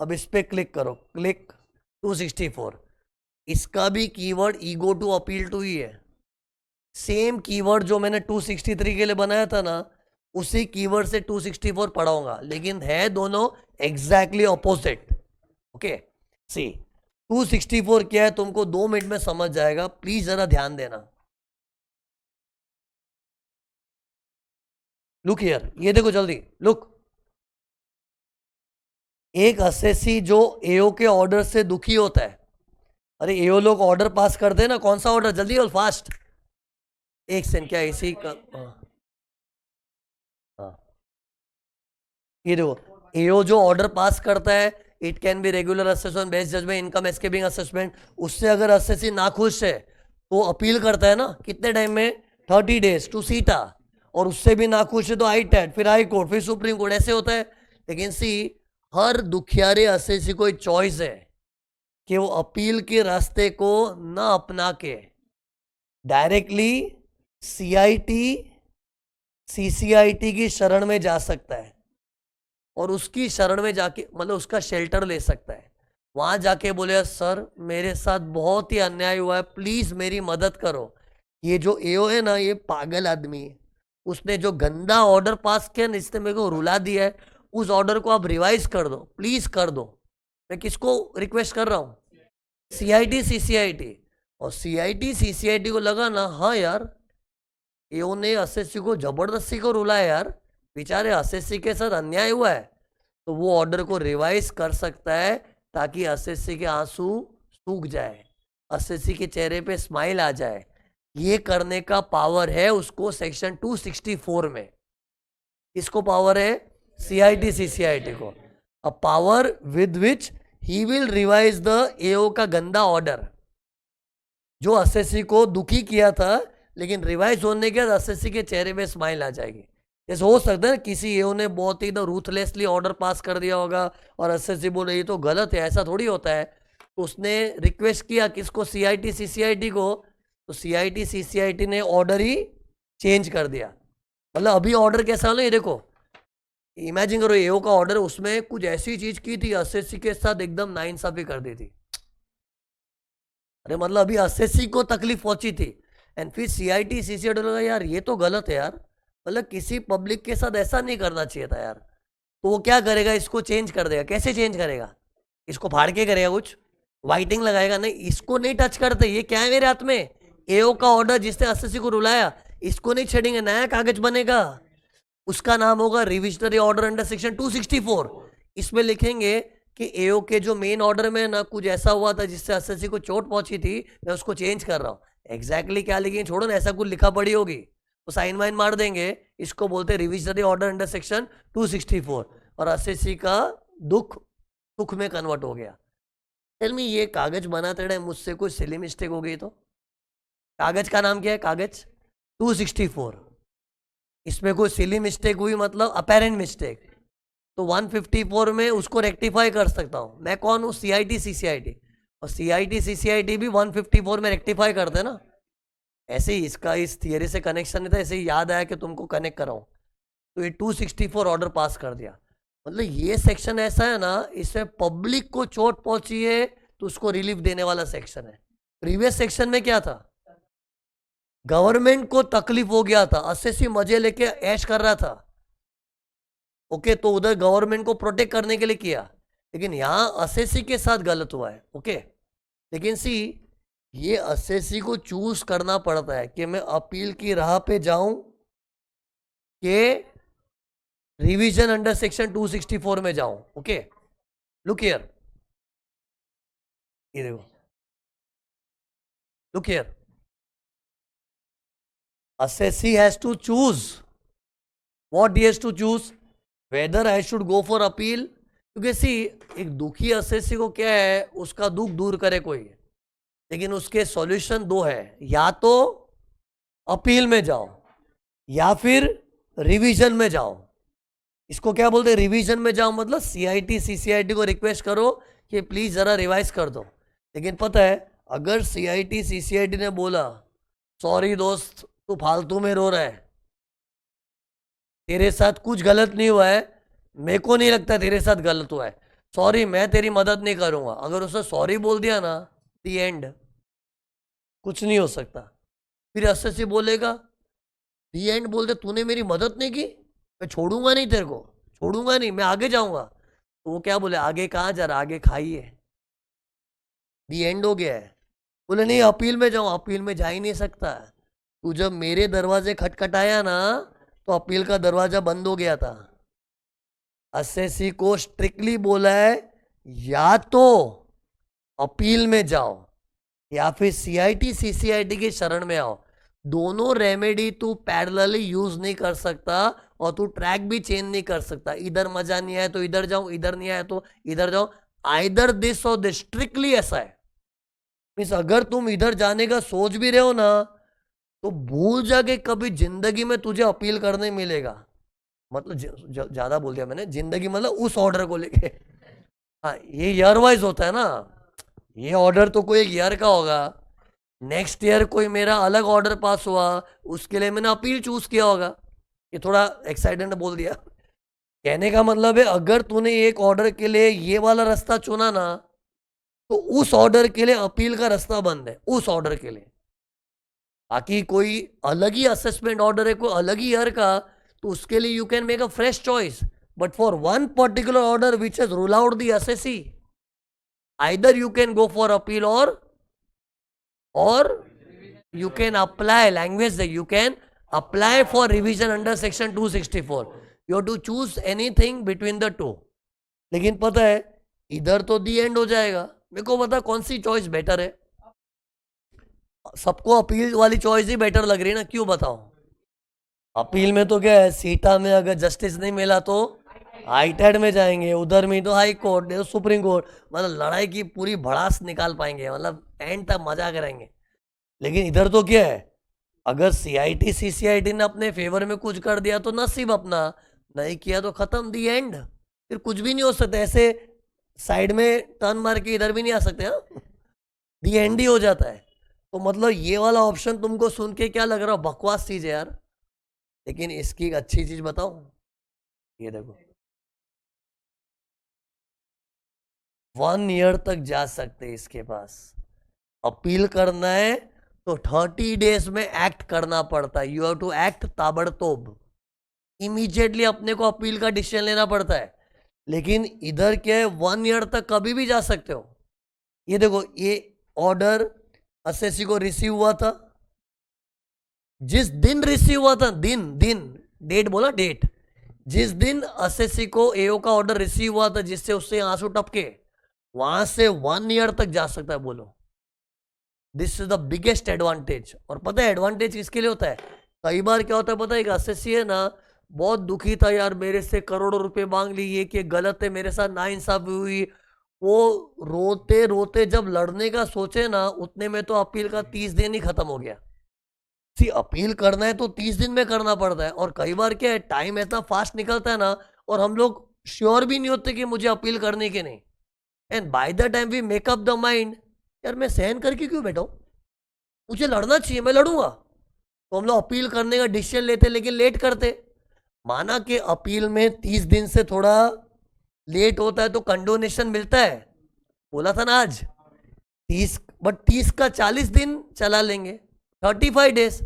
अब इस पे क्लिक करो, क्लिक 264। इसका भी keyword ego to appeal to ही है। सेम कीवर्ड जो मैंने 263 के लिए बनाया था ना, उसी कीवर्ड से 264 पढ़ाऊंगा, लेकिन है दोनों एग्जैक्टली ऑपोजिट। ओके, सी 264 क्या है तुमको 2 मिनट में समझ जाएगा, प्लीज जरा ध्यान देना। लुक हियर, ये देखो जल्दी, लुक। एक एसएससी जो एओ के ऑर्डर से दुखी होता है, अरे एओ लोग ऑर्डर पास करते हैं ना, कौन सा ऑर्डर, जल्दी और फास्ट। एक सेकंड, क्या इसी का, हाँ, ये देखो, एओ जो ऑर्डर पास करता है, it can be regular assessment, best judgement, income escaping assessment, उससे अगर एसएससी नाखुश है तो अपील करता है ना, कितने टाइम में, 30 डेज टू सीटा, और उससे भी नाखुश है तो ITAT, फिर हाई कोर्ट, फिर सुप्रीम कोर्ट, ऐसे होता है। लेकिन सी, हर दुखियारे एसएससी को एक चॉइस है कि वो अपील के रास्ते को ना अपना के डायरेक्टली CIT CCIT की शरण में जा सकता है, और उसकी शरण में जाके मतलब उसका शेल्टर ले सकता है। वहां जाके बोले सर मेरे साथ बहुत ही अन्याय हुआ है, प्लीज मेरी मदद करो। ये जो एओ है ना, ये पागल आदमी है, उसने जो गंदा ऑर्डर पास किया ना, इसने मेरे को रुला दिया है, उस ऑर्डर को आप रिवाइज कर दो, प्लीज कर दो। मैं किसको रिक्वेस्ट कर रहा हूँ, CIT CCIT। और CIT CCIT को लगा ना, हाँ यार एओ ने एसएससी को जबरदस्ती को रुलाया यार, बेचारे एसएससी के साथ अन्याय हुआ है, तो वो ऑर्डर को रिवाइज कर सकता है, ताकि एसएससी के आंसू सूख जाए, एसएससी के चेहरे पे स्माइल आ जाए। ये करने का पावर है उसको सेक्शन 264 में। इसको पावर है CIT CCIT को, a power with which he will revise the AO का गंदा ऑर्डर जो एसएससी को दुखी किया था, लेकिन रिवाइज होने के बाद एसएससी के चेहरे पे स्माइल आ जाएगी। जैसे हो सकता है किसी एओ ने बहुत ही एकदम रूथलेसली ऑर्डर पास कर दिया होगा और एसएससी बोले ये तो गलत है, ऐसा थोड़ी होता है, तो उसने रिक्वेस्ट किया किसको, CIT CCIT को, तो CIT CCIT ने ऑर्डर ही चेंज कर दिया। मतलब अभी ऑर्डर कैसा हो, ये देखो, इमेजिन करो एओ का ऑर्डर, उसमें कुछ ऐसी चीज की थी एसएससी के साथ एकदम नाइंसाफी कर दी थी। अरे मतलब अभी एसएससी को तकलीफ पहुंची थी, एंड फिर CIT CCIT लगा यार ये तो गलत है यार, मतलब किसी पब्लिक के साथ ऐसा नहीं करना चाहिए था यार। तो वो क्या करेगा, इसको चेंज कर देगा। कैसे चेंज करेगा, इसको फाड़ के करेगा, कुछ वाइटिंग लगाएगा, नहीं इसको नहीं टच करते, ये क्या है मेरे हाथ में, एओ का ऑर्डर जिसने एसएससी को रुलाया, इसको नहीं छेड़ेंगे, नया कागज बनेगा, उसका नाम होगा रिविजनरी ऑर्डर अंडर सेक्शन 264। इसमें लिखेंगे कि एओ के जो मेन ऑर्डर में ना कुछ ऐसा हुआ था जिससे एसएससी को चोट पहुंची थी, मैं उसको चेंज कर रहा हूँ। एग्जैक्टली क्या लिखेंगे छोड़ो ना, ऐसा कुछ लिखा पड़ी होगी तो साइन वाइन मार देंगे। इसको बोलते हैं रिविजनरी ऑर्डर अंडर सेक्शन 264, और एसएससी का दुख सुख में कन्वर्ट हो गया। टेल मी, ये कागज बनाते टाइम मुझसे कोई सिली मिस्टेक हो गई तो? कागज का नाम क्या है, कागज 264, इसमें कोई सिली मिस्टेक हुई मतलब अपेरेंट मिस्टेक, तो 154 में उसको रेक्टिफाई कर सकता हूं। मैं कौन हूं, CIT CCIT, और CIT CCIT भी 154 में रेक्टिफाई करते हैं ना। ऐसे ही इसका इस थियरी से कनेक्शन नहीं था, ऐसे ही याद आया कि तुमको कनेक्ट कराऊं, तो ये 264 ऑर्डर पास कर दिया। मतलब ये सेक्शन ऐसा है ना, इसमें पब्लिक को चोट पहुंची है तो उसको रिलीफ देने वाला सेक्शन है। प्रीवियस सेक्शन में क्या था, गवर्नमेंट को तकलीफ हो गया था, एसएससी मजे लेके ऐश कर रहा था, ओके, तो उधर गवर्नमेंट को प्रोटेक्ट करने के लिए किया, लेकिन यहां एसएससी के साथ गलत हुआ है, ओके। लेकिन सी, ये एसएससी को चूज करना पड़ता है कि मैं अपील की राह पे जाऊं कि रिवीजन अंडर सेक्शन 264 में जाऊं, ओके। लुक हियर, ये देखो, look here, assessee has to choose, what he has to choose, whether I should go for appeal. क्योंकि सी, एक दुखी एसएससी को क्या है, उसका दुख दूर करे कोई, लेकिन उसके सॉल्यूशन दो है, या तो अपील में जाओ या फिर रिवीजन में जाओ। इसको क्या बोलते हैं, रिवीजन में जाओ मतलब CIT CCIT को रिक्वेस्ट करो कि प्लीज जरा रिवाइज कर दो। लेकिन पता है, अगर CIT CCIT ने बोला सॉरी दोस्त तू फालतू में रो रहा है, तेरे साथ कुछ गलत नहीं हुआ है, मेरे को नहीं लगता तेरे साथ गलत हुआ है, सॉरी मैं तेरी मदद नहीं करूंगा, अगर उसने सॉरी बोल दिया ना, दी एंड, कुछ नहीं हो सकता। फिर एसएससी बोलेगा, दी एंड बोल दे तूने मेरी मदद नहीं की, मैं छोड़ूंगा नहीं तेरे को, छोड़ूंगा नहीं, मैं आगे जाऊंगा। तो वो क्या बोले, आगे कहाँ जा रहा, आगे खाइए, दी एंड हो गया है। बोले नहीं अपील में जाऊं, अपील में जा ही नहीं सकता, तू जब मेरे दरवाजे खटखटाया ना तो अपील का दरवाजा बंद हो गया था। एसएससी को स्ट्रिक्टली बोला है या तो अपील में जाओ या फिर सीआईटी सीसीआईटी की शरण में आओ, दोनों रेमेडी तू पैरेलली यूज नहीं कर सकता और तू ट्रैक भी चेंज नहीं कर सकता। इधर मजा नहीं आया तो इधर जाओ, इधर नहीं आया तो इधर जाओ, आइदर दिस और दिस, स्ट्रिक्टली ऐसा है। मीन्स अगर तुम इधर जाने का सोच भी रहे हो ना तो भूल जाके कभी जिंदगी में तुझे अपील करने मिलेगा। मतलब ज्यादा बोल दिया मैंने, जिंदगी मतलब उस ऑर्डर को लेके। हाँ ये ईयर वाइज होता है ना, ये ऑर्डर तो कोई एक ईयर का होगा, नेक्स्ट ईयर कोई मेरा अलग ऑर्डर पास हुआ, उसके लिए मैंने अपील चूज किया होगा। ये थोड़ा एक्साइटेंट बोल दिया। कहने का मतलब है अगर तूने एक ऑर्डर के लिए ये वाला रास्ता चुना ना तो उस ऑर्डर के लिए अपील का रास्ता बंद है, उस ऑर्डर के लिए। बाकी कोई अलग ही असेसमेंट ऑर्डर है, कोई अलग ही ईयर का, तो उसके लिए you can make a fresh choice, but for one particular order which has rule out the assessee, either you can go for appeal or you can apply, language that you can apply for revision under section 264, you have to choose anything between the two। लेकिन पता है इधर तो दी and हो जाएगा, मेरे को पता कौन सी चॉइस बेटर है, सबको अपील वाली चॉइस ही बेटर लग रही है ना, क्यों बताओ। अपील में तो क्या है, सीटा में अगर जस्टिस नहीं मिला तो हाईटेड में जाएंगे, उधर में तो हाई कोर्ट, सुप्रीम कोर्ट, मतलब लड़ाई की पूरी भड़ास निकाल पाएंगे, मतलब एंड तक मजा करेंगे। लेकिन इधर तो क्या है, अगर सीआईटी सीसीआईटी ने अपने फेवर में कुछ कर दिया तो नसीब अपना, नहीं किया तो खत्म, दी एंड, फिर कुछ भी नहीं हो सकता। ऐसे साइड में टर्न मार के इधर भी नहीं आ सकते, हाँ दी एंड ही हो जाता है। तो मतलब ये वाला ऑप्शन तुमको सुन के क्या लग रहा है, बकवास चीज है यार, लेकिन इसकी एक अच्छी चीज बताऊं, ये देखो 1 ईयर तक जा सकते इसके पास। अपील करना है तो 30 डेज में एक्ट करना पड़ता है, यू हैव टू एक्ट ताबड़तोब, इमीडिएटली अपने को अपील का डिसीजन लेना पड़ता है। लेकिन इधर क्या है, 1 ईयर तक कभी भी जा सकते हो। ये देखो ये ऑर्डर एसएससी को रिसीव हुआ था, जिस दिन रिसीव हुआ था, दिन दिन डेट बोला, डेट, जिस दिन एसएससी को एओ का ऑर्डर रिसीव हुआ था जिससे उससे आंसू टपके, वहां से 1 ईयर तक जा सकता है। बोलो this is the biggest advantage. और पता है एडवांटेज किसके लिए होता है, कई बार क्या होता है पता है, एसएससी है ना बहुत दुखी था यार, मेरे से करोड़ों रुपए मांग ली, ये कि गलत है, मेरे साथ नाइंसाफी हुई, वो रोते रोते जब लड़ने का सोचे ना उतने में तो अपील का 30 दिन ही खत्म हो गया। सी अपील करना है तो 30 दिन में करना पड़ता है, और कई बार क्या है टाइम इतना फास्ट निकलता है ना, और हम लोग श्योर भी नहीं होते कि मुझे अपील करने के नहीं, and by the time we make up the mind, यार मैं सहन करके क्यों बैठा हूं, मुझे लड़ना चाहिए, मैं लड़ूंगा, तो हम लोग अपील करने का डिसीजन लेते लेकिन लेट करते। माना कि अपील में 30 दिन से थोड़ा लेट होता है तो कंडोनेशन मिलता है, बोला था ना आज 30, बट 30 का 40 दिन चला लेंगे, 35 डेज।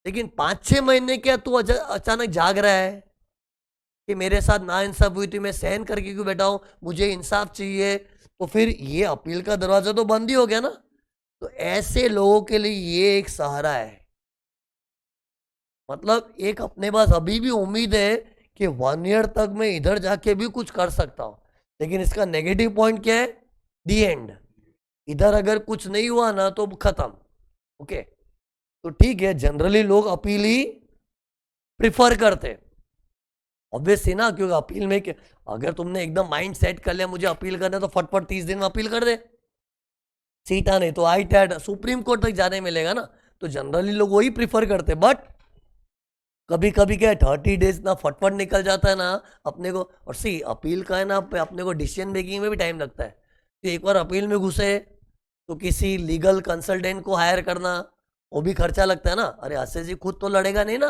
लेकिन 5-6 महीने क्या तू अचानक जाग रहा है कि मेरे साथ नाइंसाफ हुई थी, मैं सहन करके क्यों बैठा हूं, मुझे इंसाफ चाहिए, तो फिर ये अपील का दरवाजा तो बंद ही हो गया ना। तो ऐसे लोगों के लिए ये एक सहारा है, मतलब एक अपने पास अभी भी उम्मीद है कि 1 ईयर तक मैं इधर जाके भी कुछ कर सकता हूं। लेकिन इसका नेगेटिव पॉइंट क्या है, दी एंड, इधर अगर कुछ नहीं हुआ ना तो खत्म। ओके तो ठीक है, जनरली लोग अपील ही प्रिफर करते, ऑब्वियसली ना, क्योंकि अपील में अगर तुमने एकदम माइंड सेट कर लिया मुझे अपील करना है तो फटफट 30 दिन में अपील कर दे, सीटा नहीं तो हाईटेड सुप्रीम कोर्ट तक जाने मिलेगा ना, तो जनरली लोग वही प्रिफर करते। बट कभी कभी क्या है 30 डेज ना फटफट निकल जाता है ना अपने को, और सी अपील का है ना अपने को डिसीजन मेकिंग में भी टाइम लगता है, तो एक बार अपील में घुसे तो किसी लीगल कंसल्टेंट को हायर करना वो भी खर्चा लगता है ना, अरे एसएससी खुद तो लड़ेगा नहीं ना,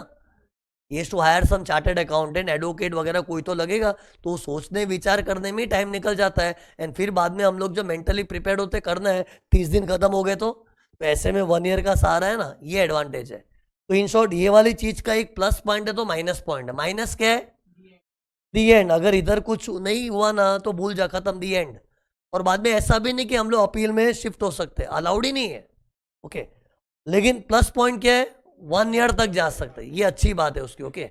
ये to hire some chartered accountant, advocate वगैरह कोई तो लगेगा, तो सोचने विचार करने में टाइम निकल जाता है। एंड फिर बाद में हम लोग जो मेंटली प्रिपेयर्ड होते करना है, 30 दिन खत्म हो गए तो ऐसे में 1 ईयर का सहारा है ना, ये एडवांटेज है। तो इन शॉर्ट ये वाली चीज का एक प्लस पॉइंट है तो माइनस पॉइंट है। माइनस क्या है? दी एंड, अगर इधर कुछ नहीं हुआ ना तो भूल जा, खत्म, दी एंड। और बाद में ऐसा भी नहीं कि हम लोग अपील में शिफ्ट हो सकते, अलाउड ही नहीं है। ओके, लेकिन प्लस पॉइंट क्या है? 1 ईयर तक जा सकते हैं, ये अच्छी बात है उसकी। ओके,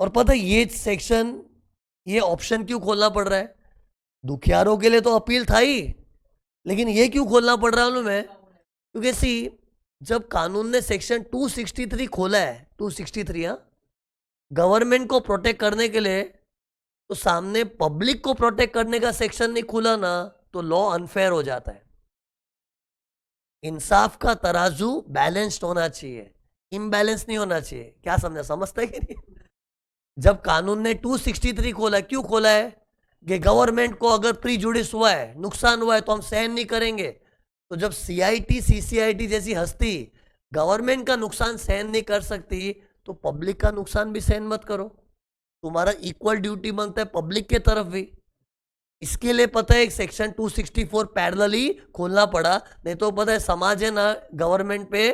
और पता है ये सेक्शन, ये ऑप्शन क्यों खोलना पड़ रहा है? दुखियारों के लिए तो अपील था ही, लेकिन ये क्यों खोलना पड़ रहा है मैं? क्योंकि सी, जब कानून ने सेक्शन 263 खोला है, 263, हाँ, गवर्नमेंट को प्रोटेक्ट करने के लिए, तो सामने पब्लिक को प्रोटेक्ट करने का सेक्शन नहीं खुला ना, तो लॉ अनफेयर हो जाता है। इंसाफ का तराजू बैलेंस्ड होना चाहिए, इम्बैलेंस नहीं होना चाहिए। क्या समझा? समझता है कि नहीं? जब कानून ने 263 खोला, क्यों खोला है? कि गवर्नमेंट को अगर प्रीजुडिस हुआ है, नुकसान हुआ है, तो हम सहन नहीं करेंगे। तो जब सीआईटी, सीसीआईटी जैसी हस्ती गवर्नमेंट का नुकसान सहन नहीं कर सकती, तो पब्लिक का नुकसान भी सहन मत करो। तुम्हारा इक्वल ड्यूटी बनता है पब्लिक के तरफ भी। इसके लिए पता है एक सेक्शन 264 पैरेलली खोलना पड़ा, नहीं तो पता है समाज है ना गवर्नमेंट पे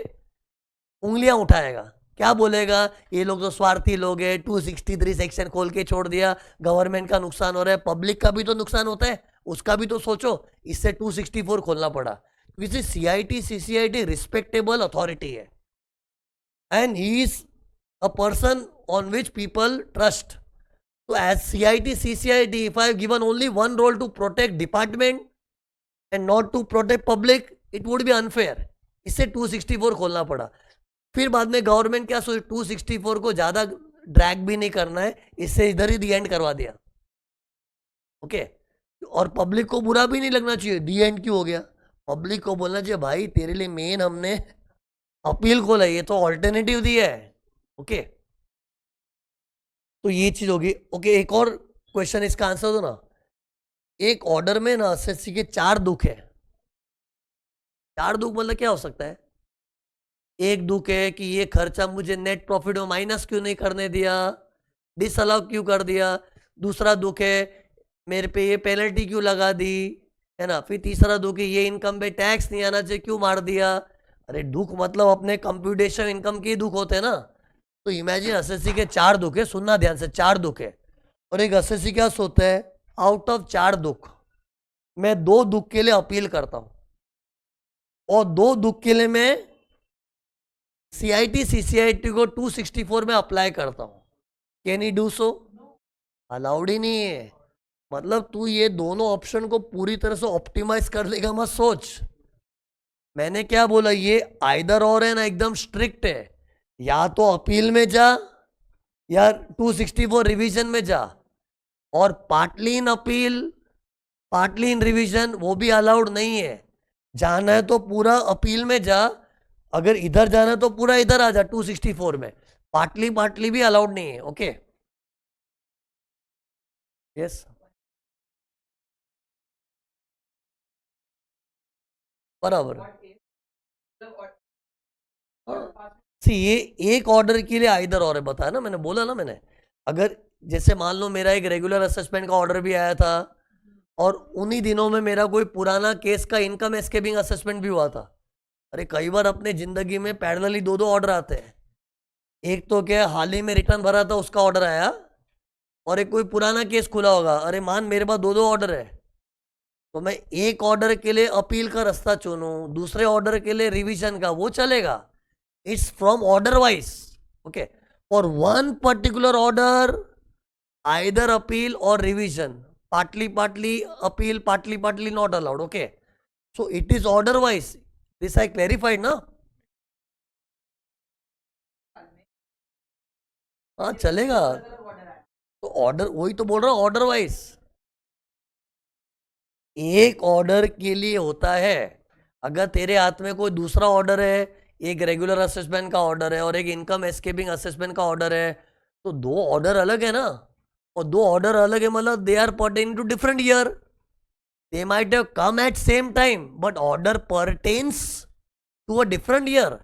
उंगलियां उठाएगा। क्या बोलेगा? ये लोग तो स्वार्थी लोग हैं, 263 सेक्शन खोल के छोड़ दिया, गवर्नमेंट का नुकसान हो रहा है, पब्लिक का भी तो नुकसान होता है, उसका भी तो सोचो। इससे 264 खोलना पड़ा, क्योंकि सीआईटी, सीसीआईटी रिस्पेक्टेबल अथॉरिटी है and he is a person on which people trust. So as CIT, CCIT, if I have given only one role to protect department and not to protect public, it would be unfair. इससे 264 खोलना पड़ा। फिर बाद में government क्या सोची, 264 को ज्यादा drag भी नहीं करना है, इससे इधर ही दी एंड करवा दिया। ओके, और पब्लिक को बुरा भी नहीं लगना चाहिए, दी एंड क्यों हो गया। पब्लिक को बोलना चाहिए भाई तेरे लिए मेन हमने अपील खोला, ये तो ऑल्टरनेटिव दिया है। ओके, तो ये चीज होगी। ओके, एक और क्वेश्चन इसका आंसर दो ना। एक ऑर्डर में ना एसएससी के 4 दुख है। 4 दुख मतलब क्या हो सकता है? एक दुख है कि ये खर्चा मुझे नेट प्रॉफिट में माइनस क्यों नहीं करने दिया, डिसअलाउ क्यों कर दिया। दूसरा दुख है मेरे पे ये पेनल्टी क्यों लगा दी, है ना। फिर तीसरा दुख है ये इनकम पे टैक्स नहीं आना चाहिए, क्यों मार दिया। अरे दुख मतलब अपने कंप्यूटेशन इनकम के दुख होते हैं ना। तो इमेजिन एसएससी के 4 दुख है, सुनना ध्यान से, 4 दुख है। और एक एसएससी क्या सोचता है, आउट ऑफ 4 दुख मैं 2 दुख के लिए अपील करता हूं, और 2 दुख के लिए मैं सीआईटी, सीसीआईटी को 264 में अप्लाई करता हूं। Can he do so? Allowed ही नहीं है। मतलब तू ये दोनों ऑप्शन को पूरी तरह से ऑप्टिमाइज कर लेगा मत सोच। मैंने क्या बोला, ये आइदर और है ना, एकदम स्ट्रिक्ट है। या तो अपील में जा या 264 रिवीजन में जा, और partly in appeal, partly in revision वो भी अलाउड नहीं है। जाना है तो पूरा अपील में जा, अगर इधर जाना है तो पूरा इधर आ जा 264 में। पार्टली पार्टली भी अलाउड नहीं है। ओके, यस, बराबर। सी, ये एक ऑर्डर के लिए आइदर और है, बताया ना मैंने, बोला ना मैंने। अगर जैसे मान लो मेरा एक रेगुलर असेसमेंट का ऑर्डर भी आया था, और उन्हीं दिनों में मेरा कोई पुराना केस का इनकम एस्केपिंग असेसमेंट भी हुआ था। अरे कई बार अपने जिंदगी में पैरेलली 2-2 ऑर्डर आते हैं। एक तो क्या हाल ही में रिटर्न भरा था उसका ऑर्डर आया, और एक कोई पुराना केस खुला होगा। अरे मान मेरे पास 2-2 ऑर्डर है, तो मैं एक ऑर्डर के लिए अपील का रास्ता चुनूं, दूसरे ऑर्डर के लिए रिवीजन का, वो चलेगा। It's from order wise. Okay, for one particular order either appeal और revision, partly appeal, partly not allowed. Okay, so it is order wise. This I clarified ना। हाँ चलेगा, तो ऑर्डर, वही तो बोल रहा हूँ, ऑर्डर वाइज। एक ऑर्डर के लिए होता है। अगर तेरे हाथ में कोई दूसरा ऑर्डर है, एक रेगुलर असेसमेंट का ऑर्डर है और एक इनकम एस्केपिंग असेसमेंट का ऑर्डर है, तो 2 ऑर्डर अलग है ना। और 2 ऑर्डर अलग है मतलब they are pertaining to different year. They might have come at same time but order pertains to a different year.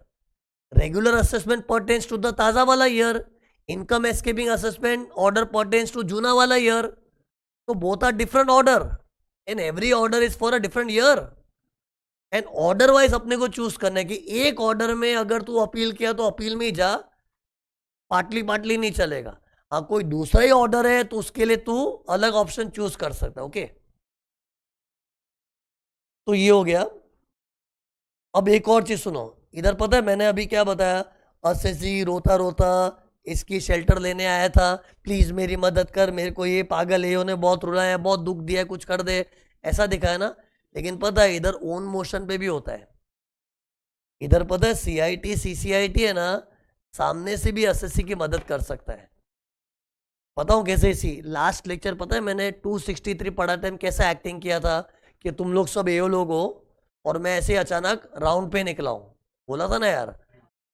Regular assessment pertains to the ताजा वाला year, income escaping assessment order pertains to जूना वाला year, तो both are different order and every order is for a different year. And order wise अपने को choose करना है कि एक ऑर्डर में अगर तू अपील किया तो अपील में ही जा, पाटली पाटली नहीं चलेगा। हाँ, कोई दूसरा ही ऑर्डर है तो उसके लिए तू अलग ऑप्शन चूज कर सकता है। ओके, तो ये हो गया। अब एक और चीज सुनो, इधर पता है मैंने अभी क्या बताया, असेसी रोता रोता इसकी शेल्टर लेने आया था, प्लीज मेरी मदद कर, मेरे को ये पागल है, उन्हें बहुत रुलाया, बहुत दुख दिया, कुछ कर दे, ऐसा दिखाया ना। लेकिन पता है इधर ओन मोशन पे भी होता है। इधर पता है सीआईटी सीसीआईटी है ना, सामने से भी एसएससी की मदद कर सकता है। बताऊं कैसे? इसी लास्ट लेक्चर पता है मैंने 263 पढ़ा टाइम कैसा एक्टिंग किया था कि तुम लोग सब एओ लोग हो और मैं ऐसे अचानक राउंड पे निकला हूं, बोला था ना यार।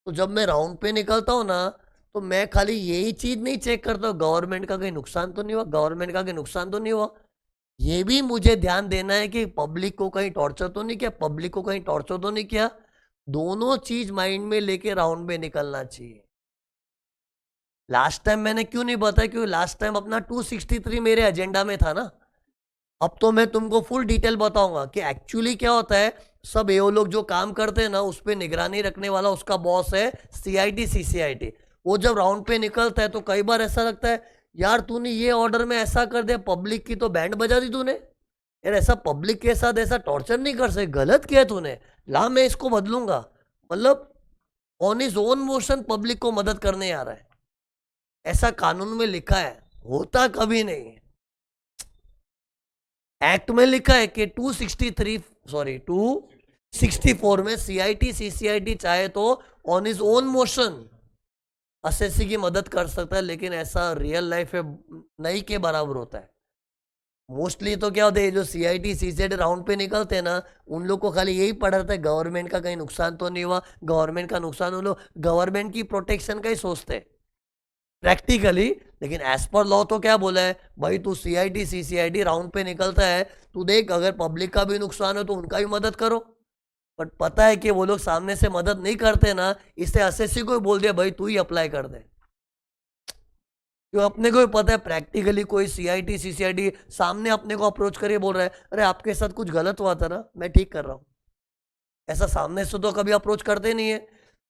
तो जब मैं राउंड पे निकलता हूँ ना, तो मैं खाली यही चीज नहीं चेक करता हूँ गवर्नमेंट का कहीं नुकसान तो नहीं हुआ, गवर्नमेंट का कहीं नुकसान तो नहीं हुआ, ये भी मुझे ध्यान देना है कि पब्लिक को कहीं टॉर्चर तो नहीं किया, पब्लिक को कहीं टॉर्चर तो नहीं किया। दोनों चीज माइंड में लेके राउंड में निकलना चाहिए। लास्ट टाइम मैंने क्यों नहीं बताया? क्योंकि लास्ट टाइम अपना 263 मेरे एजेंडा में था ना। अब तो मैं तुमको फुल डिटेल बताऊंगा कि एक्चुअली क्या होता है। सब एओ लोग जो काम करते हैं ना, उस पर निगरानी रखने वाला उसका बॉस है सीआईटी सीसीआईटी। वो जब राउंड पे निकलता है तो कई बार ऐसा लगता है यार तूने ये ऑर्डर में ऐसा कर दिया, पब्लिक की तो बैंड बजा दी तूने, यार ऐसा पब्लिक के साथ ऐसा टॉर्चर नहीं कर सकते, गलत किया तूने, ला मैं इसको बदलूंगा। मतलब on his own motion public को मदद करने आ रहा है, ऐसा कानून में लिखा है, होता कभी नहीं है। एक्ट में लिखा है कि 264 में सीआईटी सीसीआईटी चाहे तो on his own motion assessee की मदद कर सकता है, लेकिन ऐसा रियल लाइफ में नहीं के बराबर होता है। मोस्टली तो क्या होता है, जो सीआईटी सीसीआईटी राउंड पे निकलते हैं ना, उन लोग को खाली यही पड़ा रहता है गवर्नमेंट का कहीं नुकसान तो नहीं हुआ, गवर्नमेंट का नुकसान, उन लोग गवर्नमेंट की प्रोटेक्शन का ही सोचते हैं प्रैक्टिकली। लेकिन एज पर लॉ तो क्या बोला है भाई, तू सीआईटी सीसीआईटी राउंड पे निकलता है, तू देख अगर पब्लिक का भी नुकसान है तो उनका भी मदद करो। बट पता है कि वो लोग सामने से मदद नहीं करते ना, इससे एसएससी को ही बोल दिया भाई तू ही अप्लाई कर दे। क्यों? अपने को भी पता है प्रैक्टिकली कोई सीआईटी सीसीआईटी सामने अपने को अप्रोच करके बोल रहा है अरे आपके साथ कुछ गलत हुआ था ना, मैं ठीक कर रहा हूँ, ऐसा सामने से तो कभी अप्रोच करते नहीं है,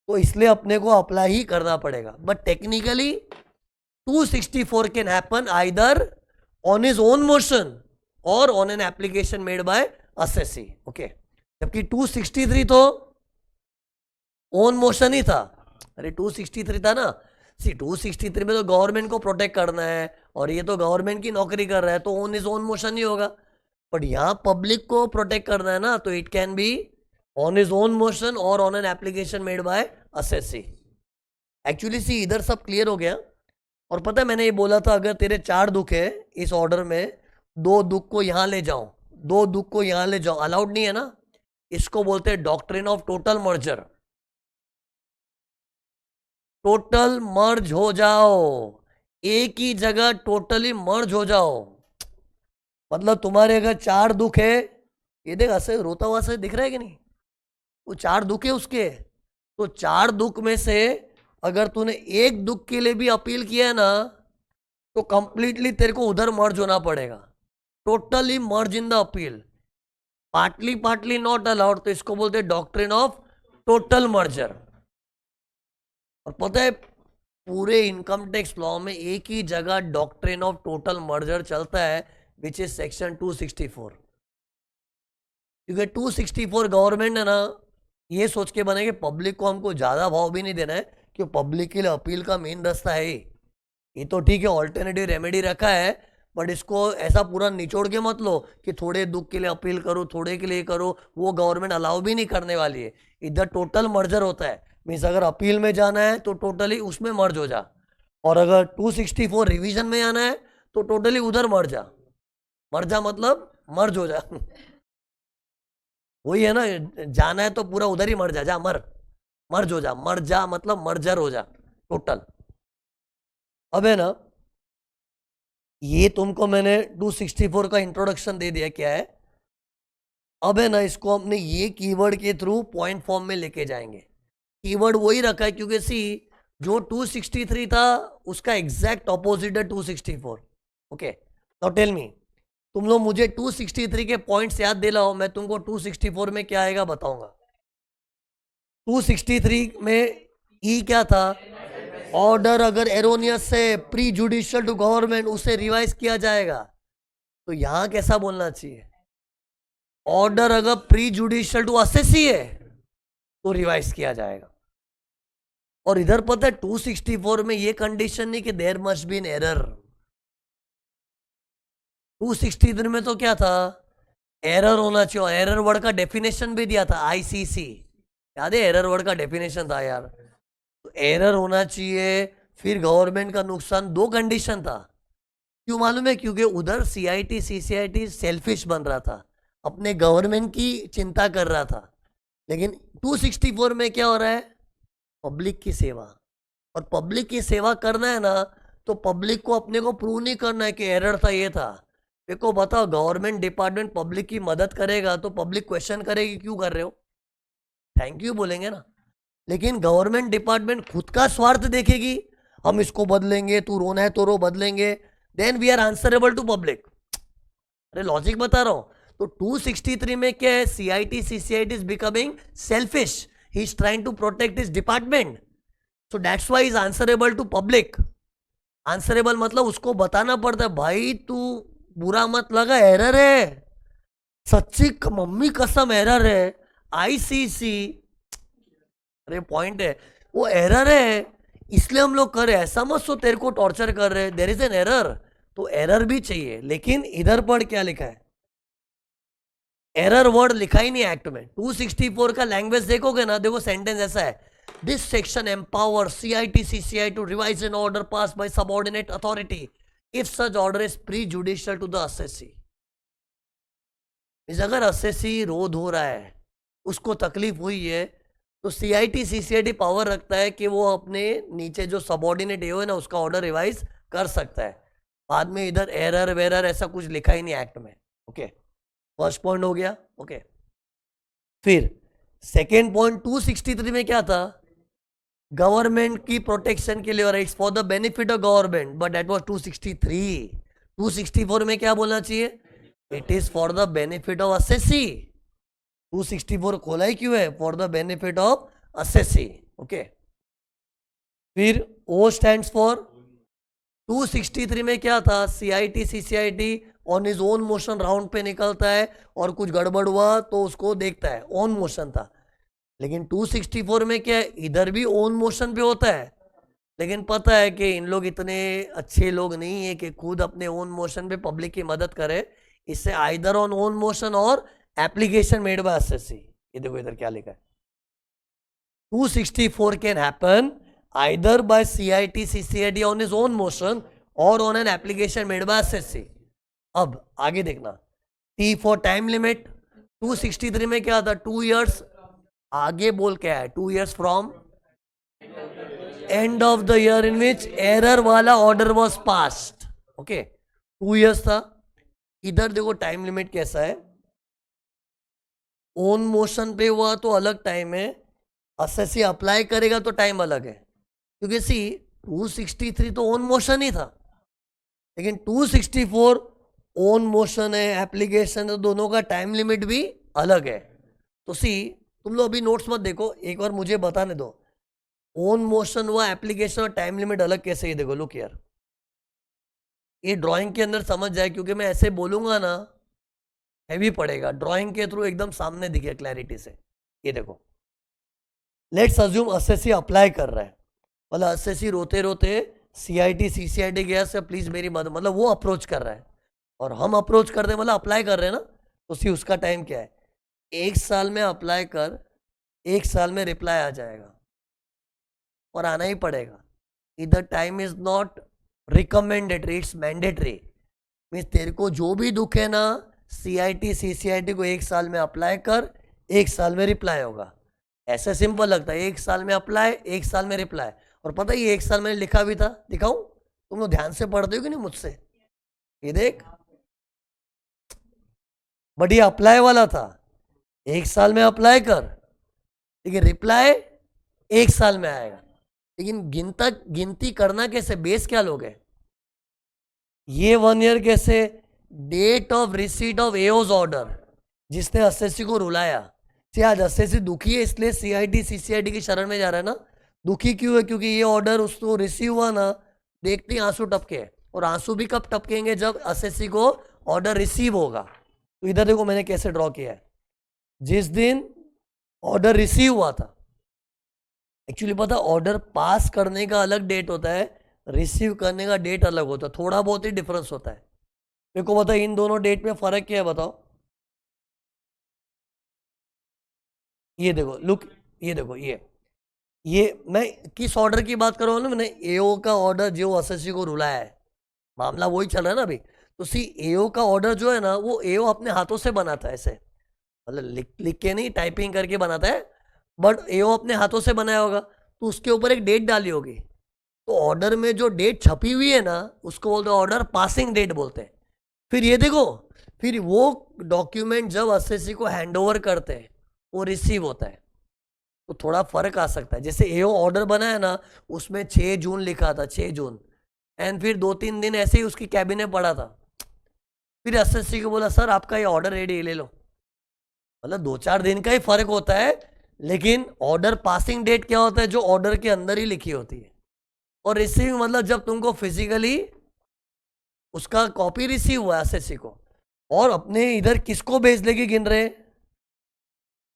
तो इसलिए अपने को अप्लाई ही करना पड़ेगा। But technically 264 can happen either on his own motion और on an application made by assessee. Okay, जबकि 263 तो ओन मोशन ही था। अरे 263 था ना, सी 263 में तो गवर्नमेंट को प्रोटेक्ट करना है और ये तो गवर्नमेंट की नौकरी कर रहा है, तो ओन इज ओन मोशन ही होगा। बट यहाँ पब्लिक को प्रोटेक्ट करना है ना, तो it can be on his own motion और on an application made by assessee. Actually see इधर सब क्लियर हो गया। और पता है मैंने ये बोला था अगर तेरे 4 दुख है इस ऑर्डर में, 2 दुख को यहां ले जाओ, 2 दुख को यहां ले जाओ, अलाउड नहीं है ना। इसको बोलते हैं doctrine of total merger. Total merge हो जाओ, एक ही जगह टोटली मर्ज हो जाओ। मतलब तुम्हारे अगर 4 दुख है, ये देख ऐसे रोता हुआ से दिख रहा है कि नहीं, वो 4 दुख है उसके, तो 4 दुख में से अगर तूने एक दुख के लिए भी अपील किया है ना, तो कंप्लीटली तेरे को उधर मर्ज होना पड़ेगा, totally merge in the appeal, partly partly not allowed. तो इसको बोलते हैं डॉक्ट्रिन ऑफ टोटल मर्जर। और पता है पूरे इनकम टैक्स लॉ में एक ही जगह डॉक्ट्रिन ऑफ टोटल मर्जर चलता है, विच इज सेक्शन 264। क्योंकि 264 गवर्नमेंट है ना, ये सोच के बने कि पब्लिक को हमको ज्यादा भाव भी नहीं देना है, कि पब्लिक के लिए अपील का मेन रास्ता है ये तो ठीक है, ऑल्टरनेटिव रेमेडी रखा है, बट इसको ऐसा पूरा निचोड़ के मत लो कि थोड़े दुख के लिए अपील करो, थोड़े के लिए करो, वो गवर्नमेंट अलाउ भी नहीं करने वाली है। इधर टोटल मर्जर होता है, मीन्स अगर अपील में जाना है तो टोटली उसमें मर्ज हो जा, और अगर 264 रिवीजन में आना है तो टोटली उधर मर जा। मर जा मतलब मर्ज हो जा वही है ना, जाना है तो पूरा उधर ही मर जा, जा मर, मर्ज हो जा, मर जा मतलब मर्जर हो जा टोटल। अब है ना, ये तुमको मैंने 264 का इंट्रोडक्शन दे दिया क्या है। अब है ना, इसको हमने ये कीवर्ड के थ्रू पॉइंट फॉर्म में लेके जाएंगे। कीवर्ड वही रखा है क्योंकि सी जो 263 था उसका एग्जैक्ट ऑपोजिट है 264। ओके, नाउ टेल मी, तुम लोग मुझे 263 के पॉइंट्स याद दिलाओ, मैं तुमको 264 में क्या आएगा बताऊंगा। 263 में ई क्या था? ऑर्डर अगर एरोनियस है प्री जुडिशियल टू गवर्नमेंट, उसे रिवाइज किया जाएगा। तो यहां कैसा बोलना चाहिए? ऑर्डर अगर प्री जुडिशियल टू असेसी है तो रिवाइज किया जाएगा। और इधर पता है 264 में ये कंडीशन नहीं कि there must be an error. 263 में तो क्या था? एरर होना चाहिए। एरर वर्ड का डेफिनेशन भी दिया था आईसीसी, याद है? एरर वर्ड का डेफिनेशन था यार। तो एरर होना चाहिए, फिर गवर्नमेंट का नुकसान, दो कंडीशन था। क्यों मालूम है? क्योंकि उधर सीआईटी सीसीआईटी सेल्फिश बन रहा था, अपने गवर्नमेंट की चिंता कर रहा था। लेकिन 264 में क्या हो रहा है? पब्लिक की सेवा। और पब्लिक की सेवा करना है ना, तो पब्लिक को अपने को प्रूव नहीं करना है कि एरर था, ये था। देखो बताओ, गवर्नमेंट डिपार्टमेंट पब्लिक की मदद करेगा तो पब्लिक क्वेश्चन करेगी क्यों कर रहे हो, थैंक यू बोलेंगे ना। लेकिन गवर्नमेंट डिपार्टमेंट खुद का स्वार्थ देखेगी, हम इसको बदलेंगे, तू रोना है तो रो, बदलेंगे, then we are answerable to public. अरे लॉजिक बता रहा हूं। तो 263 में क्या है? CIT CCIT is becoming selfish, he is trying to protect his department, so that's why is answerable to public. Answerable मतलब उसको बताना पड़ता है, भाई तू बुरा मत लगा, एरर है, सच्ची मम्मी कसम एरर है, आईसीसी। अरे पॉइंट है, वो एरर है इसलिए हम लोग कर रहे हैं, ऐसा मत सो तेरे को टॉर्चर कर रहे हैं, देयर इज एन एरर। तो एरर भी चाहिए। लेकिन इधर पर क्या लिखा है? एरर वर्ड लिखा ही नहीं एक्ट में। 264 का लैंग्वेज देखोगे ना, देखो सेंटेंस ऐसा है, this section empower CIT CCI to revise an order pass by subordinate authority if such order is prejudicial to the assessee. अगर असेसी रोध हो रहा है, उसको तकलीफ हुई है, तो सीआईटी सीसीआईटी पावर रखता है कि वो अपने नीचे जो सबऑर्डिनेट है ना, उसका ऑर्डर रिवाइज कर सकता है। बाद में इधर एरर वेरर ऐसा कुछ लिखा ही नहीं एक्ट में। ओके, फर्स्ट पॉइंट हो गया। ओके, फिर सेकेंड पॉइंट 263 में क्या था? गवर्नमेंट की प्रोटेक्शन के लिए, और it's for the benefit of government, but that was 263। 264 में क्या बोलना चाहिए? It is for the benefit of assessee. 264 खोला ही क्यों है? For the benefit of assessee. Okay, फिर ओ स्टैंड्स फॉर, 263 में क्या था? CIT CCIT on his own motion round पे निकलता है, और कुछ गड़बड़ हुआ तो उसको देखता है, ओन मोशन था। लेकिन 264 में क्या है? इधर भी ओन मोशन पे होता है, लेकिन पता है कि इन लोग इतने अच्छे लोग नहीं है कि खुद अपने ओन मोशन पे पब्लिक की मदद करे। इससे आइदर ऑन ओन मोशन और एप्लीकेशन मेड बाय असेसी। ये देखो इधर क्या लिखा है, 264 can happen either by CIT CCIT on his own motion or on an application made by SSC। अब आगे देखना, T for time limit। 263 में क्या था? 2 years, आगे बोल क्या है? 2 years from end of the year in which error वाला order was passed। Okay, 2 years था। इधर देखो टाइम लिमिट कैसा है, ओन मोशन पे हुआ तो अलग टाइम है, असेसी अप्लाई करेगा तो टाइम अलग है। क्योंकि सी 263 तो ओन मोशन ही था, लेकिन 264 ओन मोशन है, एप्लीकेशन है, दोनों का टाइम लिमिट भी अलग है। तो सी, तुम लोग अभी नोट्स मत देखो, एक बार मुझे बताने दो, ओन मोशन हुआ, एप्लीकेशन और टाइम लिमिट अलग कैसे? ये देखो, लुक यार, ये ड्राइंग के अंदर समझ जाए, क्योंकि मैं ऐसे बोलूंगा ना हैवी पड़ेगा, ड्राइंग के थ्रू एकदम सामने दिखे क्लैरिटी से। ये देखो, लेट्स अज्यूम असेसी अप्लाई कर रहा है, मतलब असेसी रोते रोते सीआईटी सीसीआईटी गया से प्लीज मेरी मदद, मतलब वो अप्रोच कर रहा है, और हम अप्रोच कर रहे हैं, मतलब अप्लाई कर रहे हैं ना। तो सी उसका टाइम क्या है? 1 साल में अप्लाई कर, 1 साल में रिप्लाई आ जाएगा, और आना ही पड़ेगा। इधर time is not recommendatory, it's mandatory. Means तेरे को जो भी दुख है ना, सीआईटी सीसीआईटी को 1 साल में अप्लाई कर, 1 साल में रिप्लाई होगा। ऐसा सिंपल लगता है, 1 साल में अप्लाई, 1 साल में रिप्लाई। और पता है ये 1 साल मैंने लिखा भी था, दिखाऊं? तुम लोग ध्यान से पढ़ते हो कि नहीं मुझसे? ये देख, बट ये अप्लाई वाला था, 1 साल में अप्लाई कर, लेकिन रिप्लाई 1 साल में आएगा। लेकिन गिनती करना कैसे, बेस क्या लोगे? ये 1 ईयर कैसे? Date of receipt of AO's order, जिसने एसएससी को रुलाया। आज एसएससी दुखी है, इसलिए सीआईटी सीसीआईटी की शरण में जा रहा है ना। दुखी क्यों है? क्योंकि ये ऑर्डर उसको रिसीव हुआ ना, देखते ही आंसू टपके। और आंसू भी कब टपकेंगे? जब एसएससी को ऑर्डर रिसीव होगा। तो इधर देखो मैंने कैसे ड्रॉ किया है। जिस दिन ऑर्डर रिसीव हुआ था, एक्चुअली पता, ऑर्डर पास करने का अलग डेट होता है, रिसीव करने का डेट अलग होता है, थोड़ा बहुत ही डिफरेंस होता है। मेरे को बताओ इन दोनों डेट में फर्क क्या है, बताओ। ये देखो, लुक, ये देखो, ये मैं किस ऑर्डर की बात कर रहा हूँ ना, मैंने एओ का ऑर्डर जो एसएससी को रुलाया है, मामला वही चल रहा है ना अभी। तो सी एओ का ऑर्डर जो है ना, वो एओ अपने हाथों से बनाता है, ऐसे मतलब लिख के नहीं, टाइपिंग करके बनाता है, बट एओ अपने हाथों से बनाया होगा, तो उसके ऊपर एक डेट डाली होगी। तो ऑर्डर में जो डेट छपी हुई है ना, उसको बोलते हैं ऑर्डर पासिंग डेट बोलते हैं। फिर ये देखो, फिर वो डॉक्यूमेंट जब एसएससी को हैंडओवर करते हैं, वो रिसीव होता है, तो थोड़ा फर्क आ सकता है। जैसे एओ ऑर्डर बना है ना, उसमें 6 जून लिखा था, 6 जून, एंड फिर 2-3 दिन ऐसे ही उसकी कैबिन पड़ा था। फिर एसएससी को बोला सर आपका ये ऑर्डर रेडी ले लो, मतलब 2-4 दिन का ही फर्क होता है। लेकिन ऑर्डर पासिंग डेट क्या होता है? जो ऑर्डर के अंदर ही लिखी होती है। और रिसीव मतलब जब तुमको फिजिकली उसका कॉपी रिसीव हुआ एसएससी को, और अपने इधर किसको भेज लेके गिन रहे?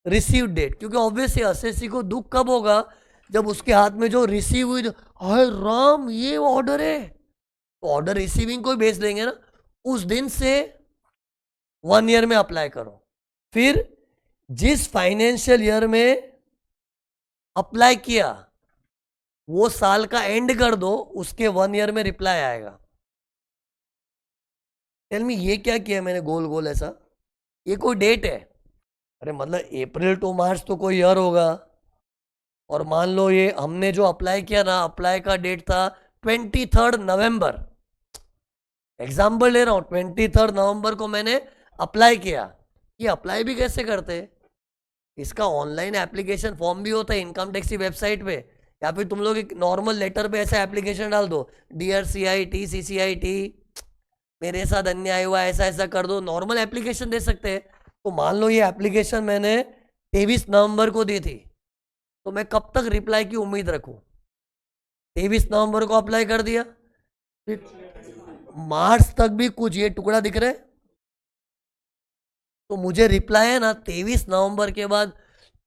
Receive date. क्योंकि ऑब्वियसली एसएससी को दुख कब होगा? जब उसके हाथ में जो रिसीव हुई, हाय राम ये ऑर्डर है, तो ऑर्डर रिसीविंग को भेज देंगे ना। उस दिन से 1 ईयर में अप्लाई करो। फिर जिस फाइनेंशियल ईयर में अप्लाई किया, वो साल का एंड कर दो, उसके 1 ईयर में रिप्लाई आएगा। टेल मी ये क्या किया मैंने गोल गोल ऐसा? ये कोई डेट है? अरे मतलब अप्रैल टू मार्च तो कोई ईयर होगा। और मान लो ये हमने जो अप्लाई किया ना, अप्लाई का डेट था 23 नवंबर, एग्जाम्पल ले रहा हूँ, 23 नवंबर को मैंने अप्लाई किया। ये अप्लाई भी कैसे करते हैं? इसका ऑनलाइन एप्लीकेशन फॉर्म भी होता है इनकम टैक्स की वेबसाइट पे, या फिर तुम लोग एक नॉर्मल लेटर पे ऐसा एप्लीकेशन डाल दो, डियर सीआईटी सीसीआईटी मेरे साथ अन्याय हुआ, ऐसा ऐसा कर दो, नॉर्मल एप्लीकेशन दे सकते हैं। तो मान लो ये एप्लीकेशन मैंने 23 नवंबर को दी थी, तो मैं कब तक रिप्लाई की उम्मीद रखूं? 23 नवंबर को अप्लाई कर दिया, फिर मार्च तक भी कुछ ये टुकड़ा दिख रहा है, तो मुझे रिप्लाई है ना 23 नवंबर के बाद